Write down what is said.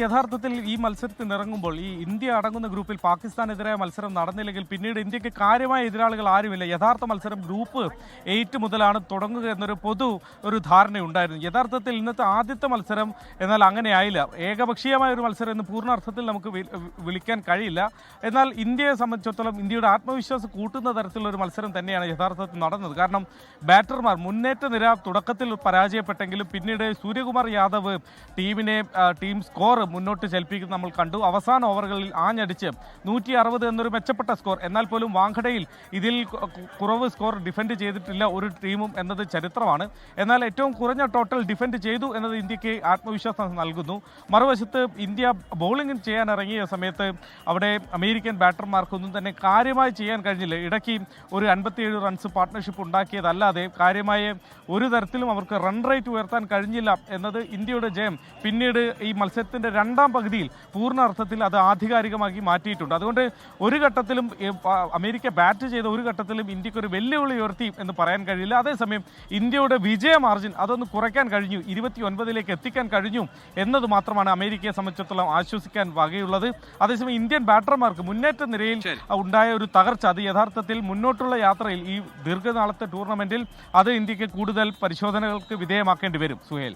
യഥാർത്ഥത്തിൽ ഈ മത്സരത്തിന് ഇറങ്ങുമ്പോൾ ഈ ഇന്ത്യ അടങ്ങുന്ന ഗ്രൂപ്പിൽ പാകിസ്ഥാനെതിരായ മത്സരം നടന്നില്ലെങ്കിൽ പിന്നീട് ഇന്ത്യക്ക് കാര്യമായ എതിരാളികൾ ആരുമില്ല. യഥാർത്ഥ മത്സരം ഗ്രൂപ്പ് 8 മുതലാണ് തുടങ്ങുക എന്നൊരു ഒരു ധാരണയുണ്ടായിരുന്നു. യഥാർത്ഥത്തിൽ ഇന്നത്തെ ആദ്യത്തെ മത്സരം എന്നാൽ അങ്ങനെയായില്ല. ഏകപക്ഷീയമായ ഒരു മത്സരം എന്ന് പൂർണ്ണ അർത്ഥത്തിൽ നമുക്ക് വിളിക്കാൻ കഴിയില്ല. എന്നാൽ ഇന്ത്യയെ സംബന്ധിച്ചിടത്തോളം ഇന്ത്യയുടെ ആത്മവിശ്വാസം കൂട്ടുന്ന തരത്തിലുള്ള ഒരു മത്സരം തന്നെയാണ് യഥാർത്ഥത്തിൽ നടന്നത്. കാരണം ബാറ്റർമാർ മുന്നേറ്റ നിര തുടക്കത്തിൽ പരാജയപ്പെട്ടെങ്കിലും പിന്നീട് സൂര്യകുമാർ യാദവ് ടീം സ്കോർ മുന്നോട്ട് ചലിപ്പിക്കുന്നത് നമ്മൾ കണ്ടു. അവസാന ഓവറുകളിൽ ആഞ്ഞടിച്ച് 160 എന്നൊരു മെച്ചപ്പെട്ട സ്കോർ. എന്നാൽ പോലും വാങ്കഡയിൽ ഇതിൽ കുറവ് സ്കോർ ഡിഫെൻഡ് ചെയ്തിട്ടില്ല ഒരു ടീമും എന്നത് ചരിത്രമാണ്. എന്നാൽ ഏറ്റവും കുറഞ്ഞ ടോട്ടൽ ഡിഫെൻഡ് ചെയ്തു എന്നത് ഇന്ത്യക്ക് ആത്മവിശ്വാസം നൽകുന്നു. മറുവശത്ത് ഇന്ത്യ ബൗളിംഗ് ചെയ്യാൻ ഇറങ്ങിയ സമയത്ത് അവിടെ അമേരിക്കൻ ബാറ്റർമാർക്കൊന്നും തന്നെ കാര്യമായി ചെയ്യാൻ കഴിഞ്ഞില്ല. ഇടയ്ക്ക് ഒരു 57 റൺസ് പാർട്ട്ണർഷിപ്പ് ഉണ്ടാക്കിയതല്ലാതെ കാര്യമായ ഒരു തരത്തിലും അവർക്ക് റൺ റേറ്റ് ഉയർത്താൻ കഴിഞ്ഞില്ല എന്നത് ഇന്ത്യയുടെ ജയം പിന്നീട് ഈ മത്സരത്തിന്റെ രണ്ടാം പകുതിയിൽ പൂർണ്ണ അർത്ഥത്തിൽ അത് ആധികാരികമാക്കി മാറ്റിയിട്ടുണ്ട്. അതുകൊണ്ട് ഒരു ഘട്ടത്തിലും അമേരിക്ക ബാറ്റ് ചെയ്ത ഒരു ഘട്ടത്തിലും ഇന്ത്യക്ക് ഒരു വെല്ലുവിളി ഉയർത്തി എന്ന് പറയാൻ കഴിയില്ല. അതേസമയം ഇന്ത്യയുടെ വിജയ മാർജിൻ അതൊന്ന് കുറയ്ക്കാൻ കഴിഞ്ഞു, 29ലേക്ക് എത്തിക്കാൻ കഴിഞ്ഞു എന്നത് മാത്രമാണ് അമേരിക്കയെ സംബന്ധിച്ചിടത്തോളം ആശ്വസിക്കാൻ വകയുള്ളത്. അതേസമയം ഇന്ത്യൻ ബാറ്റർമാർക്ക് മുന്നേറ്റ നിരയിൽ ഉണ്ടായ ഒരു തകർച്ച അത് യഥാർത്ഥത്തിൽ മുന്നോട്ടുള്ള യാത്രയിൽ ഈ ദീർഘനാളത്തെ ടൂർണമെന്റിൽ അത് ഇന്ത്യക്ക് കൂടുതൽ പരിശോധനകൾക്ക് വിധേയമാക്കേണ്ടി വരും. സുഹേൽ.